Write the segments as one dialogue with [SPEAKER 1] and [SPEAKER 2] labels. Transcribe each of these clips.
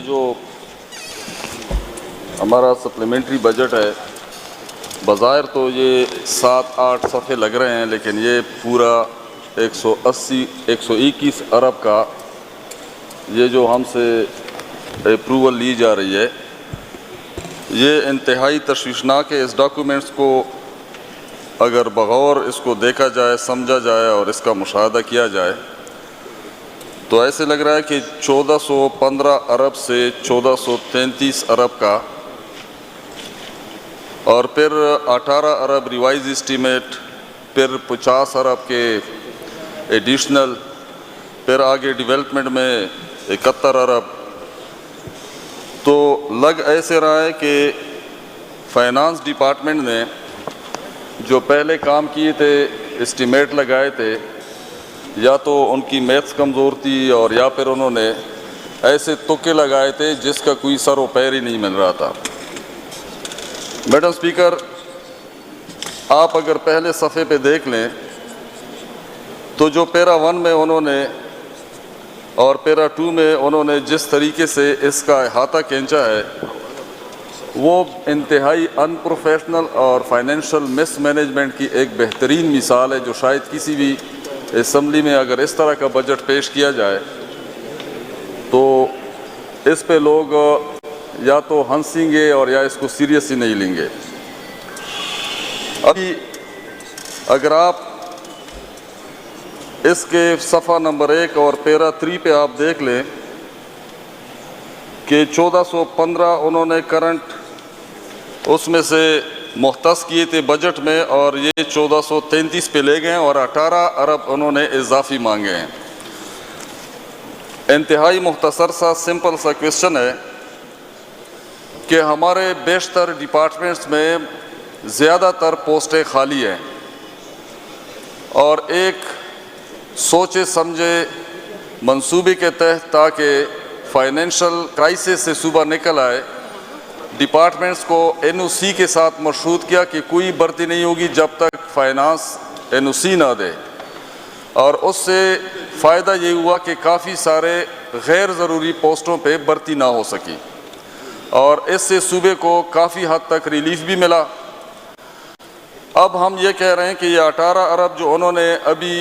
[SPEAKER 1] जो हमारा supplementary budget है, बज़ाहिर तो ये 7-8 सफ़े लग रहे हैं, लेकिन ये पूरा 121 अरब का ये जो हमसे अप्रूवल ली जा रही है, ये इंतहाई तशवीशनाक है। इस डॉक्यूमेंट्स को अगर बगौर इसको देखा जाए, समझा जाए और इसका मुशाहदा किया जाए तो ऐसे लग रहा है कि 1415 अरब से 1433 अरब का, और फिर 18 अरब रिवाइज एस्टीमेट, फिर 50 अरब के एडिशनल, फिर आगे डेवलपमेंट में 71 अरब। तो लग ऐसे रहा है कि फाइनेंस डिपार्टमेंट ने जो पहले काम किए थे, एस्टीमेट लगाए थे, या तो उनकी मैथ्स कमज़ोर थी और या फिर उन्होंने ऐसे तुक्के लगाए थे जिसका कोई सर व पैर ही नहीं मिल रहा था। मैडम स्पीकर, आप अगर पहले सफ़े पे देख लें तो जो पैरा 1 में उन्होंने और पैरा 2 में उन्होंने जिस तरीके से इसका अहाता खींचा है, वो इंतहाई अनप्रोफेशनल और फाइनेंशियल मिसमैनेजमेंट की एक बेहतरीन मिसाल है, जो शायद किसी भी असम्बली में अगर इस तरह का बजट पेश किया जाए तो इस पे लोग या तो हंसेंगे और या इसको सीरियस ही नहीं लेंगे। अभी अगर आप इसके सफ़ा नंबर 1 और पैरा 3 पे आप देख लें कि 1415 उन्होंने करंट उसमें से मुख्तस किए थे बजट में, और ये 1433 पे ले गए और 18 अरब उन्होंने इजाफी मांगे हैं। इंतहाई मुख्तसर सा सिंपल सा क्वेश्चन है कि हमारे बेशतर डिपार्टमेंट्स में ज़्यादातर पोस्टें खाली हैं, और एक सोचे समझे मंसूबे के तहत ताकि फाइनेंशियल क्राइसिस से सूबा निकल आए, डिपार्टमेंट्स को NOC के साथ मशरूत किया कि कोई भर्ती नहीं होगी जब तक फाइनेंस NOC ना दे, और उससे फ़ायदा ये हुआ कि काफ़ी सारे गैर ज़रूरी पोस्टों पे भर्ती ना हो सकी, और इससे सूबे को काफ़ी हद तक रिलीफ भी मिला। अब हम ये कह रहे हैं कि ये 18 अरब जो उन्होंने अभी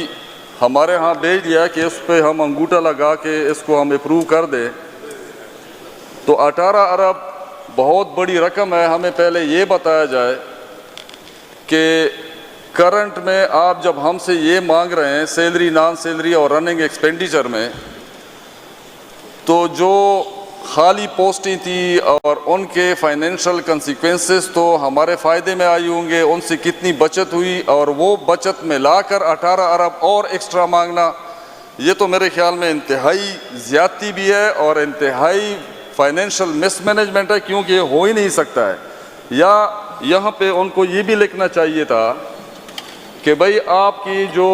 [SPEAKER 1] हमारे यहाँ भेज दिया कि इस पर हम अंगूठा लगा के इसको हम अप्रूव कर दें, तो 18 अरब बहुत बड़ी रकम है। हमें पहले ये बताया जाए कि करंट में आप जब हमसे ये मांग रहे हैं सैलरी, नॉन सैलरी और रनिंग एक्सपेंडिचर में, तो जो खाली पोस्टें थी और उनके फाइनेंशियल कंसिक्वेंसेस तो हमारे फ़ायदे में आई होंगे, उनसे कितनी बचत हुई, और वो बचत में लाकर 18 अरब और एक्स्ट्रा मांगना, ये तो मेरे ख्याल में इंतहाई ज़्यादती भी है और इंतहाई फाइनेंशियल मिसमैनेजमेंट है, क्योंकि ये हो ही नहीं सकता है। या यहाँ पे उनको ये भी लिखना चाहिए था कि भाई आपकी जो,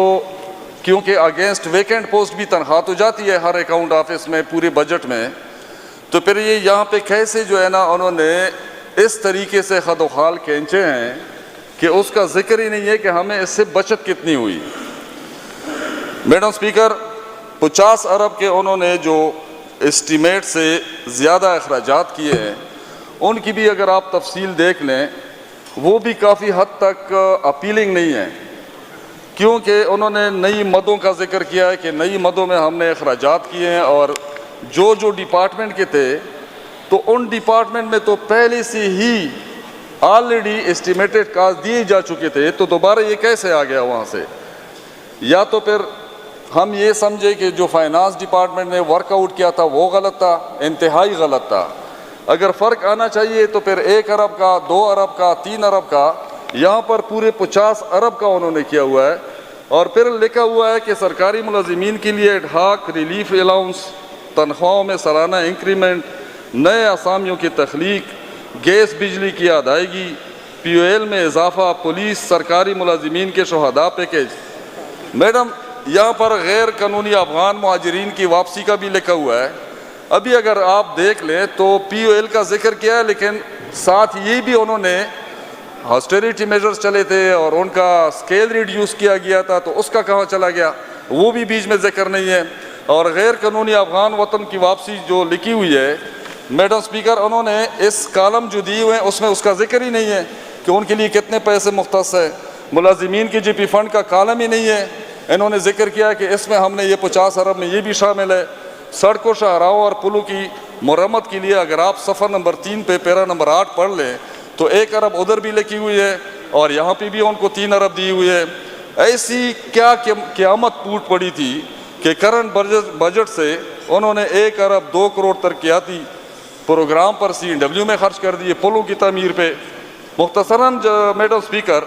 [SPEAKER 1] क्योंकि अगेंस्ट वेकेंट पोस्ट भी तनख्वाह तो जाती है हर अकाउंट ऑफिस में पूरे बजट में, तो फिर ये यहाँ पे कैसे जो है ना उन्होंने इस तरीके से खदोखाल खींचे हैं कि उसका जिक्र ही नहीं है कि हमें इससे बचत कितनी हुई। मैडम स्पीकर, 50 अरब के उन्होंने जो एस्टीमेट से ज़्यादा अखराजात किए हैं, उनकी भी अगर आप तफसील देख लें वो भी काफ़ी हद तक अपीलिंग नहीं है, क्योंकि उन्होंने नई मदों का जिक्र किया है कि नई मदों में हमने अखराजात किए हैं, और जो जो डिपार्टमेंट के थे तो उन डिपार्टमेंट में तो पहले से ही ऑलरेडी एस्टिमेटेड कास्ट दिए जा चुके थे, तो दोबारा ये कैसे आ गया वहाँ से? या तो फिर हम ये समझे कि जो फाइनेंस डिपार्टमेंट ने वर्कआउट किया था वो गलत था, इंतहाई गलत था। अगर फ़र्क आना चाहिए तो फिर 1 अरब का, 2 अरब का, 3 अरब का, यहाँ पर पूरे 50 अरब का उन्होंने किया हुआ है। और फिर लिखा हुआ है कि सरकारी मुलाजिमीन के लिए एडहाक रिलीफ अलाउंस, तनख्वाहों में सालाना इंक्रीमेंट, नए असामियों की तख्लीक, गैस बिजली की अदायगी, POL में इजाफा, पुलिस, सरकारी मुलाजिमीन के शहदा पैकेज। मैडम, यहाँ पर गैर कानूनी अफगान मुहाजिरीन की वापसी का भी लिखा हुआ है। अभी अगर आप देख लें तो POL का जिक्र किया है, लेकिन साथ ये भी उन्होंने ऑस्टेरिटी मेजर्स चले थे और उनका स्केल रिड्यूस किया गया था, तो उसका कहाँ चला गया वो भी बीच में जिक्र नहीं है। और गैर कानूनी अफगान वतन की वापसी जो लिखी हुई है मैडम स्पीकर, उन्होंने इस कॉलम जो दिए हुए हैं उसमें उसका जिक्र ही नहीं है कि उनके लिए कितने पैसे मुख्तस है। मुलाजिमीन के जीपी फंड का कॉलम ही नहीं है। इन्होंने जिक्र किया कि इसमें हमने ये 50 अरब में ये भी शामिल है। सड़कों, शाहराहों और पुलों की मुरम्मत के लिए अगर आप सफ़र नंबर 3 पे पैरा नंबर 8 पढ़ लें तो 1 अरब उधर भी लिखी हुई है और यहाँ पे भी उनको 3 अरब दी हुई है। ऐसी क्या क़यामत टूट पड़ी थी कि करंट बजट से उन्होंने 1 अरब 2 करोड़ तरक्याती प्रोग्राम पर CNW में खर्च कर दिए, पुलों की तमीर पे। मुख्तसरन मैडम स्पीकर,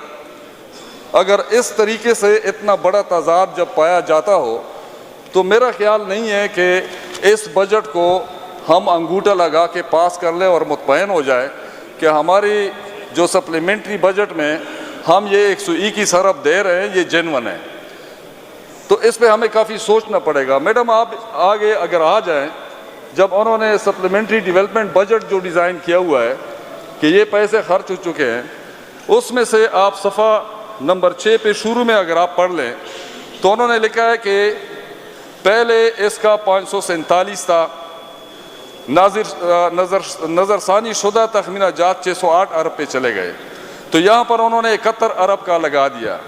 [SPEAKER 1] अगर इस तरीके से इतना बड़ा तजाद जब पाया जाता हो तो मेरा ख्याल नहीं है कि इस बजट को हम अंगूठा लगा के पास कर लें और मुतमईन हो जाए कि हमारी जो सप्लीमेंट्री बजट में हम ये 121 अरब दे रहे हैं ये जेन्युइन है। तो इस पे हमें काफ़ी सोचना पड़ेगा। मैडम, आप आगे अगर आ जाएं, जब उन्होंने सप्लीमेंट्री डेवलपमेंट बजट जो डिज़ाइन किया हुआ है कि ये पैसे खर्च हो चुके हैं, उसमें से आप सफ़ा नंबर 6 पे शुरू में अगर आप पढ़ लें तो उन्होंने लिखा है कि पहले इसका 547 था, नज़रसानी शुदा तखमीना जात 608 अरब पे चले गए, तो यहाँ पर उन्होंने 71 अरब का लगा दिया।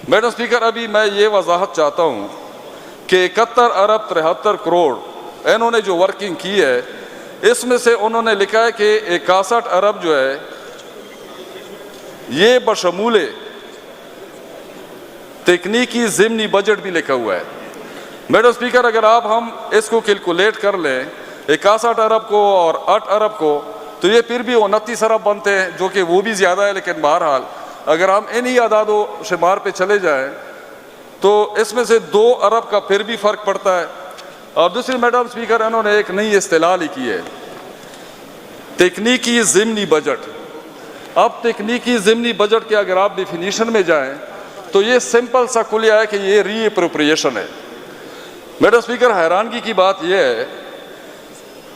[SPEAKER 1] मैडम स्पीकर, अभी मैं ये वजाहत चाहता हूँ कि 71 अरब 73 करोड़ इन्होंने जो वर्किंग की है, इसमें से उन्होंने लिखा है कि 61 अरब जो है ये बशमूल तकनीकी ज़िमनी बजट भी लिखा हुआ है। मैडम स्पीकर, अगर आप हम इसको कैलकुलेट कर लें 61 अरब को और 8 अरब को, तो ये फिर भी 29 अरब बनते हैं, जो कि वो भी ज़्यादा है। लेकिन बहरहाल अगर हम इन्हीं आदादो शुमार पे चले जाएं तो इसमें से 2 अरब का फिर भी फ़र्क पड़ता है। और दूसरी मैडम स्पीकर, इन्होंने एक नई इस्तिलाह लिखी है, तकनीकी ज़िमनी बजट। अब तकनीकी ज़िमनी के अगर आप डिफिनीशन में जाएं तो ये सिंपल सा कुलिया है कि ये रीअप्रोप्रिएशन है। मैडम स्पीकर, हैरानगी की बात यह है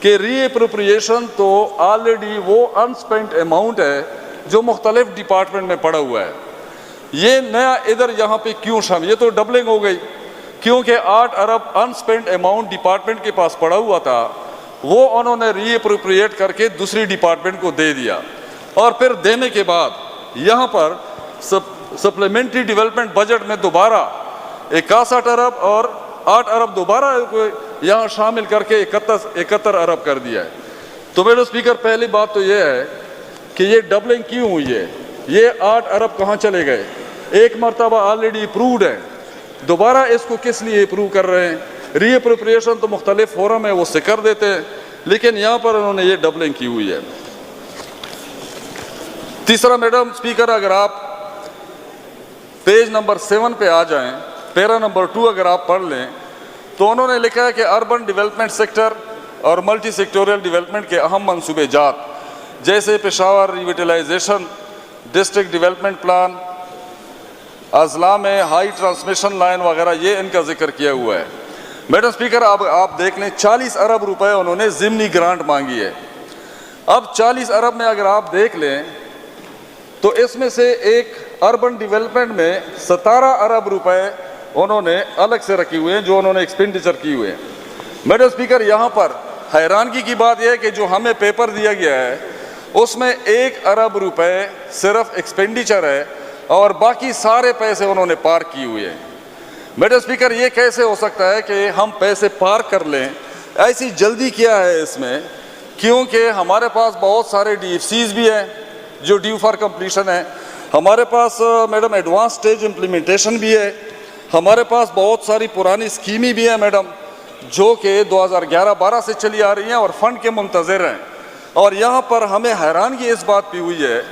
[SPEAKER 1] कि रीअप्रोप्रिएशन तो ऑलरेडी वो अनस्पेंट अमाउंट है जो मुख्तलिफ डिपार्टमेंट में पड़ा हुआ है। ये नया इधर यहाँ पे क्यों शामिल? ये तो डबलिंग हो गई, क्योंकि 8 अरब अनस्पेंट अमाउंट डिपार्टमेंट के पास पड़ा हुआ था, वो उन्होंने रीअप्रोप्रिएट करके दूसरी डिपार्टमेंट को दे दिया। और फिर देने के बाद यहाँ पर सप्लीमेंट्री डेवलपमेंट बजट में दोबारा 61 अरब और 8 अरब दोबारा यहाँ शामिल करके 71 अरब कर दिया है। तो मेरे स्पीकर, पहली बात तो ये है कि ये डबलिंग क्यों हुई है? ये 8 अरब कहाँ चले गए? एक मरतबा ऑलरेडी अप्रूव्ड है, दोबारा इसको किस लिए अप्रूव कर रहे हैं? रीअप्रोप्रिएशन तो मुख्तलिफ फोरम है, वो से कर देते हैं, लेकिन यहाँ पर उन्होंने ये डबलिंग की हुई है। तीसरा मैडम स्पीकर, अगर आप पेज नंबर 7 पे आ जाएं, पैरा नंबर 2 अगर आप पढ़ लें तो उन्होंने लिखा है कि अर्बन डेवलपमेंट सेक्टर और मल्टी सेक्टोरियल डेवलपमेंट के अहम मंसूबे जात जैसे पेशावर रिविटलाइजेशन, डिस्ट्रिक्ट डेवलपमेंट प्लान, अजला में हाई ट्रांसमिशन लाइन वगैरह, ये इनका जिक्र किया हुआ है। मैडम स्पीकर, अब आप देख लें 40 अरब रुपए उन्होंने ज़िमनी ग्रांट मांगी है। अब 40 अरब में अगर आप देख लें तो इसमें से एक अर्बन डेवलपमेंट में 17 अरब रुपए उन्होंने अलग से रखे हुए हैं जो उन्होंने एक्सपेंडिचर किए हुए हैं। मैडम स्पीकर, यहाँ पर हैरानगी की बात यह है कि जो हमें पेपर दिया गया है उसमें 1 अरब रुपए सिर्फ एक्सपेंडिचर है और बाकी सारे पैसे उन्होंने पार किए हुए हैं। मैडम स्पीकर, ये कैसे हो सकता है कि हम पैसे पार कर लें? ऐसी जल्दी क्या है इसमें? क्योंकि हमारे पास बहुत सारे DFCs भी हैं जो ड्यू फॉर कंप्लीशन है, हमारे पास मैडम एडवांस स्टेज इम्प्लीमेंटेशन भी है, हमारे पास बहुत सारी पुरानी स्कीमें भी हैं मैडम जो कि 2011-12 से चली आ रही हैं और फंड के मुंतज़िर हैं। और यहाँ पर हमें हैरानगी इस बात पे हुई है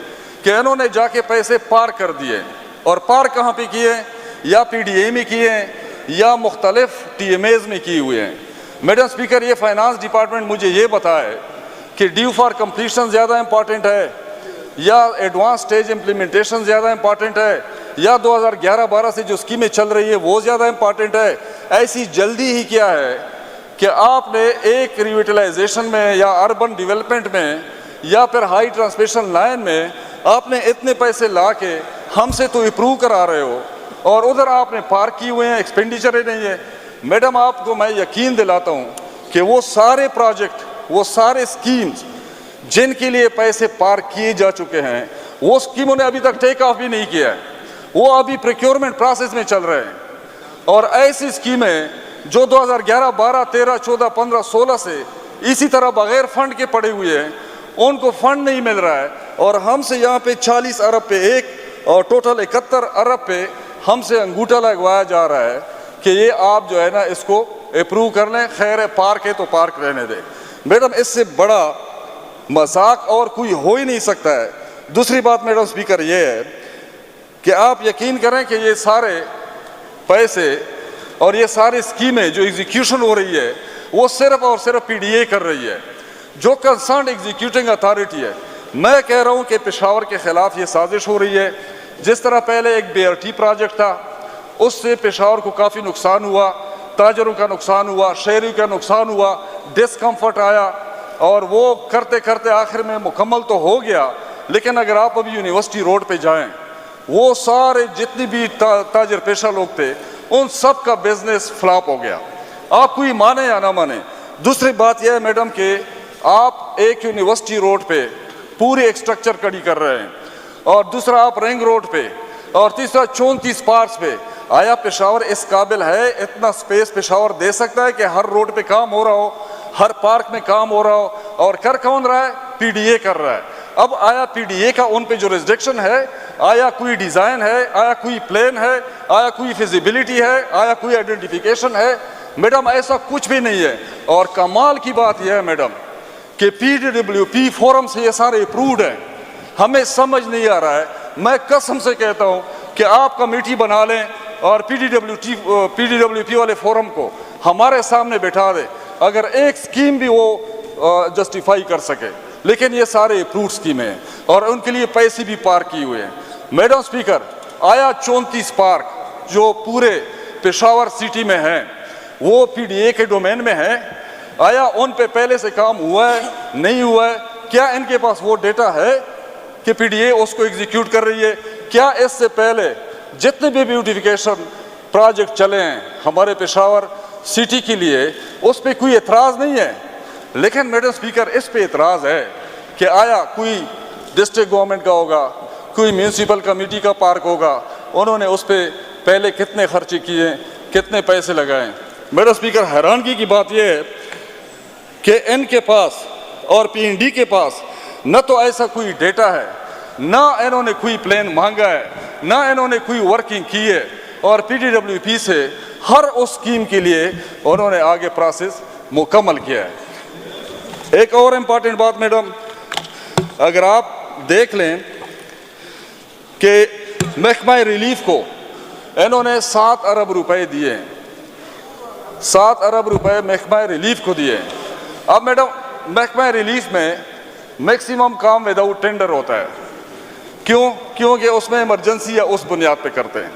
[SPEAKER 1] कि इन्होंने जाके पैसे पार कर दिए, और पार कहाँ पे किए? या PDA में किए हैं या मुख्तलिफ TMAs में किए हुए हैं। मैडम स्पीकर, ये फाइनेंस डिपार्टमेंट मुझे ये बताए कि ड्यू फॉर कंप्लीशन ज़्यादा इम्पॉर्टेंट है या एडवांस स्टेज इम्प्लीमेंटेशन ज़्यादा इम्पॉर्टेंट है या 2011-12 से जो स्कीमें चल रही है वो ज़्यादा इम्पॉर्टेंट है? ऐसी जल्दी ही क्या है कि आपने एक रिविटलाइजेशन में या अर्बन डेवलपमेंट में या फिर हाई ट्रांसमिशन लाइन में आपने इतने पैसे ला के हमसे तो अप्रूव करा रहे हो और उधर आपने पार किए हुए हैं, एक्सपेंडिचर ही नहीं है। मैडम, आपको मैं यकीन दिलाता हूँ कि वो सारे प्रोजेक्ट वो सारे स्कीम्स जिनके लिए पैसे पार किए जा चुके हैं, वो स्कीमों ने अभी तक टेक ऑफ भी नहीं किया है, वो अभी प्रोक्योरमेंट प्रोसेस में चल रहे हैं। और ऐसी स्कीमें जो 2011, 12, 13, 14, 15, 16 से इसी तरह बगैर फंड के पड़े हुए हैं, उनको फंड नहीं मिल रहा है। और हमसे यहाँ पे 40 अरब पे एक और टोटल 71 अरब पे हमसे अंगूठा लगवाया जा रहा है कि ये आप जो है ना इसको अप्रूव कर लें। खैर है, पार्क है तो पार्क रहने दें। मैडम, इससे बड़ा मजाक और कोई हो ही नहीं सकता है। दूसरी बात मैडम स्पीकर ये है कि आप यकीन करें कि ये सारे पैसे और ये सारी स्कीमें जो एग्जीक्यूशन हो रही है वो सिर्फ और सिर्फ पीडीए कर रही है, जो कंसर्न एग्जीक्यूटिंग अथॉरिटी है। मैं कह रहा हूँ कि पेशावर के खिलाफ ये साजिश हो रही है। जिस तरह पहले एक BRT प्रोजेक्ट था, उससे पेशावर को काफ़ी नुकसान हुआ, ताजरों का नुकसान हुआ, शहरी का नुकसान हुआ, डिस्कम्फर्ट आया, और वो करते करते आखिर में मुकम्मल तो हो गया। लेकिन अगर आप अभी यूनिवर्सिटी रोड पे जाएं, वो सारे जितने भी ताजर पेशा लोग थे, उन सब का बिजनेस फ्लॉप हो गया। आप कोई माने या ना माने। दूसरी बात यह है मैडम कि आप एक यूनिवर्सिटी रोड पे पूरी एक स्ट्रक्चर खड़ी कर रहे हैं, और दूसरा आप रिंग रोड पे, और तीसरा 34 पार्क्स पे। आया पेशावर इस काबिल है, इतना स्पेस पेशावर दे सकता है कि हर रोड पे काम हो रहा हो, हर पार्क में काम हो रहा हो? और कर कौन रहा है? पीडीए कर रहा है। अब आया पीडीए का उन पे जो रिस्ट्रिक्शन है, आया कोई डिज़ाइन है, आया कोई प्लान है, आया कोई फिजिबिलिटी है, आया कोई आइडेंटिफिकेशन है? मैडम, ऐसा कुछ भी नहीं है। और कमाल की बात यह है मैडम कि PDWP फोरम से ये सारे अप्रूव्ड हैं। हमें समझ नहीं आ रहा है। मैं कसम से कहता हूँ कि आप कमेटी बना लें और PDWP वाले फोरम को हमारे सामने बैठा दें, अगर एक स्कीम भी वो जस्टिफाई कर सके। लेकिन ये सारे अप्रूव्ड स्कीमें हैं और उनके लिए पैसे भी पार किए हुए हैं। मैडम स्पीकर, आया 34 पार्क जो पूरे पेशावर सिटी में हैं, वो पीडीए के डोमेन में है? आया उन पे पहले से काम हुआ है, नहीं हुआ है? क्या इनके पास वो डेटा है कि पीडीए उसको एग्जीक्यूट कर रही है? क्या इससे पहले जितने भी ब्यूटिफिकेशन प्रोजेक्ट चले हैं हमारे पेशावर सिटी के लिए, उस पर कोई एतराज़ नहीं है? लेकिन मैडम स्पीकर, इस पे एतराज़ है कि आया कोई डिस्ट्रिक्ट गवर्नमेंट का होगा, कोई म्यूनसिपल कमेटी का पार्क होगा, उन्होंने उस पर पहले कितने खर्चे किए, कितने पैसे लगाए? मैडम स्पीकर, हैरानगी की बात यह है कि इनके पास और पीएनडी के पास न तो ऐसा कोई डेटा है, ना इन्होंने कोई प्लान मांगा है, ना इन्होंने कोई वर्किंग की है, और PDWP से हर उस स्कीम के लिए उन्होंने आगे प्रोसेस मुकम्मल किया है। एक और इम्पॉर्टेंट बात मैडम, अगर आप देख लें कि महकमा रिलीफ को इन्होंने 7 अरब रुपए दिए हैं, 7 अरब रुपए महकमा रिलीफ को दिए हैं। अब मैडम, महकमा रिलीफ में मैक्सिमम काम विदाउट टेंडर होता है। क्यों? क्योंकि उसमें इमरजेंसी या उस बुनियाद पे करते हैं।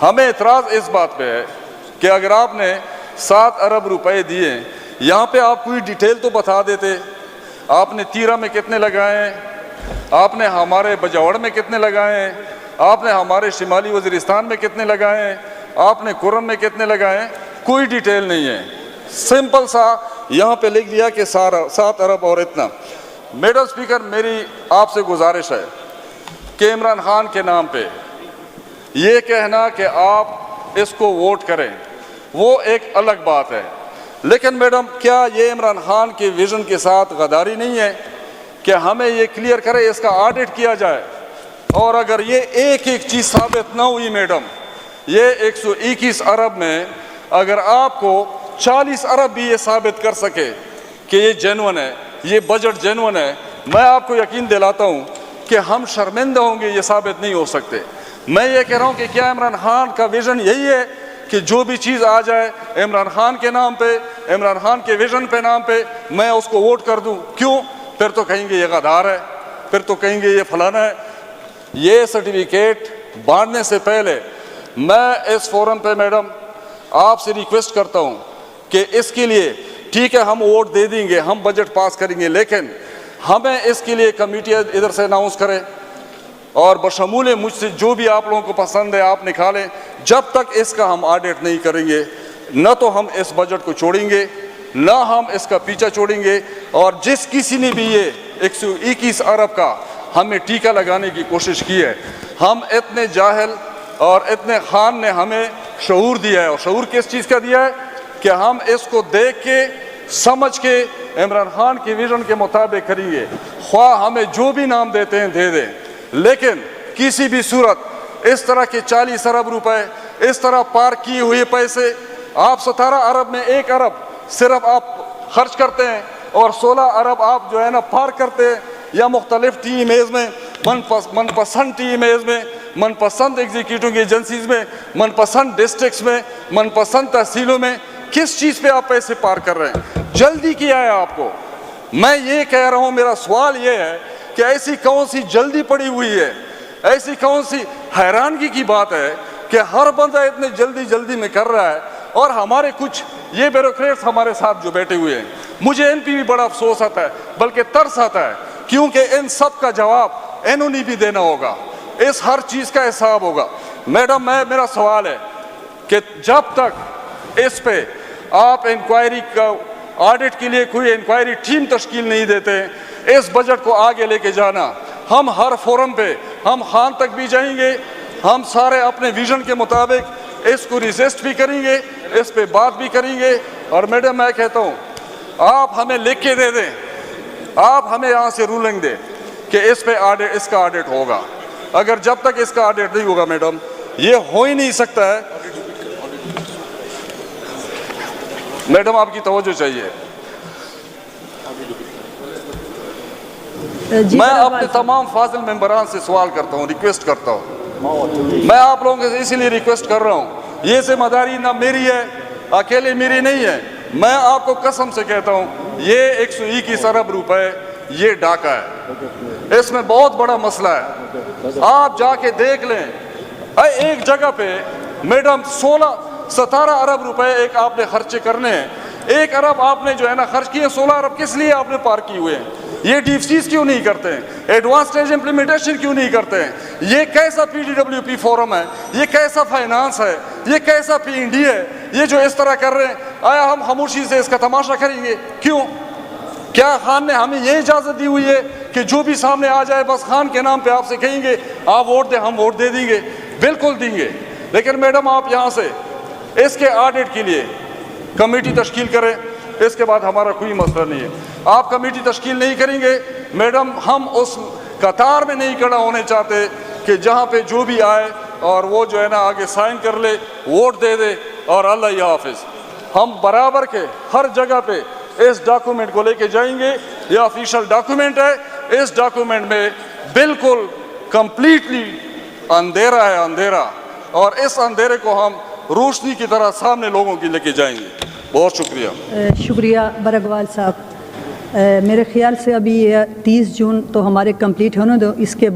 [SPEAKER 1] हमें इतराज़ इस बात पे है कि अगर आपने 7 अरब रुपए दिए, यहाँ पे आप कोई डिटेल तो बता देते। आपने तीरा में कितने लगाए हैं, आपने हमारे बजावड़ में कितने लगाए हैं, आपने हमारे शिमाली वज़ीरिस्तान में कितने लगाए हैं, आपने कुरम में कितने लगाए हैं? कोई डिटेल नहीं है। सिंपल सा यहाँ पे लिख दिया कि 7 अरब और इतना। मैडम स्पीकर, मेरी आपसे गुजारिश है कि इमरान खान के नाम पे ये कहना कि आप इसको वोट करें, वो एक अलग बात है। लेकिन मैडम, क्या ये इमरान खान के विज़न के साथ गद्दारी नहीं है कि हमें ये क्लियर करे, इसका ऑडिट किया जाए? और अगर ये एक एक चीज़ साबित ना हुई मैडम, ये 121 अरब में अगर आपको 40 अरब भी ये साबित कर सके कि ये जेन्युइन है, ये बजट जेन्युइन है, मैं आपको यकीन दिलाता हूँ कि हम शर्मिंदा होंगे। ये साबित नहीं हो सकते। मैं ये कह रहा हूँ कि क्या इमरान खान का विज़न यही है कि जो भी चीज़ आ जाए इमरान खान के नाम पे, इमरान खान के विज़न पे नाम पे, मैं उसको वोट कर दूँ? क्यों? फिर तो कहेंगे ये गद्दार है, फिर तो कहेंगे ये फलाना है। ये सर्टिफिकेट बांटने से पहले मैं इस फोरम पे मैडम आपसे रिक्वेस्ट करता हूँ कि इसके लिए ठीक है हम वोट दे देंगे, हम बजट पास करेंगे, लेकिन हमें इसके लिए कमेटी इधर से अनाउंस करें और बशमूल मुझसे जो भी आप लोगों को पसंद है आप निकालें। जब तक इसका हम ऑडिट नहीं करेंगे, न तो हम इस बजट को छोड़ेंगे, ना हम इसका पीछा छोड़ेंगे। और जिस किसी ने भी ये 121 अरब का हमें टीका लगाने की कोशिश की है, हम इतने जाहिल और इतने खान ने हमें शऊर दिया है। और शऊर किस चीज़ का दिया है कि हम इसको देख के समझ के इमरान खान की विजन के मुताबिक करेंगे, ख्वाह हमें जो भी नाम देते हैं दे दें, लेकिन किसी भी सूरत इस तरह के 40 अरब रुपए, इस तरह पार किए हुए पैसे, आप 17 अरब में 1 अरब सिर्फ आप खर्च करते हैं और 16 अरब आप जो है ना पार करते हैं, या मुख्तलिफ टीमेज में, मनपसंद टीमेज में, मनपसंद एग्जीक्यूटिव एजेंसीज में, मनपसंद डिस्ट्रिक्ट्स में, मनपसंद तहसीलों में, किस चीज़ पे आप पैसे पार कर रहे हैं? जल्दी किया है आपको। मैं ये कह रहा हूँ, मेरा सवाल ये है कि ऐसी कौन सी जल्दी पड़ी हुई है, ऐसी कौन सी हैरानगी की बात है कि हर बंदा इतने जल्दी जल्दी में कर रहा है, और हमारे कुछ ये ब्यूरोक्रेट्स हमारे साथ जो बैठे हुए हैं, मुझे इन पर भी बड़ा अफसोस आता है, बल्कि तरस आता है, क्योंकि इन सब का जवाब इन्होंने भी देना होगा, इस हर चीज़ का हिसाब होगा। मैडम, मेरा सवाल है कि जब तक इस पे आप इंक्वायरी का ऑडिट के लिए कोई इंक्वायरी टीम तश्कील नहीं देते, इस बजट को आगे लेके जाना, हम हर फोरम पे, हम खान तक भी जाएंगे, हम सारे अपने विजन के मुताबिक इसको रिजिस्ट भी करेंगे, इस पे बात भी करेंगे। और मैडम, मैं कहता हूँ आप हमें लिख के दे दें, आप हमें यहाँ से रूलिंग दें कि इस पे ऑडिट, इसका ऑडिट होगा। अगर जब तक इसका ऑडिट नहीं होगा मैडम, ये हो ही नहीं सकता है। मैडम, आपकी तवज्जो चाहिए। मैं अपने तमाम फाजिल मेंबरान से सवाल करता हूँ, रिक्वेस्ट करता हूँ, मैं आप लोगों से इसीलिए रिक्वेस्ट कर रहा हूँ, ये जिम्मेदारी ना मेरी है, अकेले मेरी नहीं है, मैं आपको कसम से कहता हूँ, ये 121 अरब रुपए ये डाका है, इसमें बहुत बड़ा मसला है। आप जाके देख लें, एक जगह पे मैडम 17 अरब रुपए एक आपने खर्चे करने हैं, 1 अरब आपने जो है ना खर्च किए, 16 अरब किस लिए आपने पार किए हुए हैं? ये डीफसीज क्यों नहीं करते हैं? एडवांस स्टेज इम्प्लीमेंटेशन क्यों नहीं करते हैं? ये कैसा PDWP फोरम है? ये कैसा फाइनेंस है? ये कैसा P&D है? ये जो इस तरह कर रहे हैं, आया हम खामोशी से इसका तमाशा करेंगे? क्यों? क्या खान ने हमें ये इजाज़त दी हुई है कि जो भी सामने आ जाए बस खान के नाम पे आपसे कहेंगे आप वोट दें, हम वोट दे देंगे? बिल्कुल देंगे। लेकिन मैडम, आप यहाँ से इसके ऑडिट के लिए कमेटी तश्कील करें, इसके बाद हमारा कोई मसला नहीं है। आप कमेटी तश्कील नहीं करेंगे मैडम, हम उस कतार में नहीं खड़ा होने चाहते कि जहाँ पे जो भी आए और वो जो है ना आगे साइन कर ले, वोट दे दे और अल्लाह या हाफिज़। हम बराबर के हर जगह पे इस डॉक्यूमेंट को लेके जाएंगे, ये ऑफिशियल डॉक्यूमेंट है, इस डॉक्यूमेंट में बिल्कुल कंप्लीटली अंधेरा है, अंधेरा, और इस अंधेरे को हम रोशनी की तरह सामने लोगों की लेके जाएंगे। बहुत शुक्रिया।
[SPEAKER 2] शुक्रिया बरगवाल साहब। मेरे ख्याल से अभी 30 जून तो हमारे कंप्लीट होने दो, इसके बाद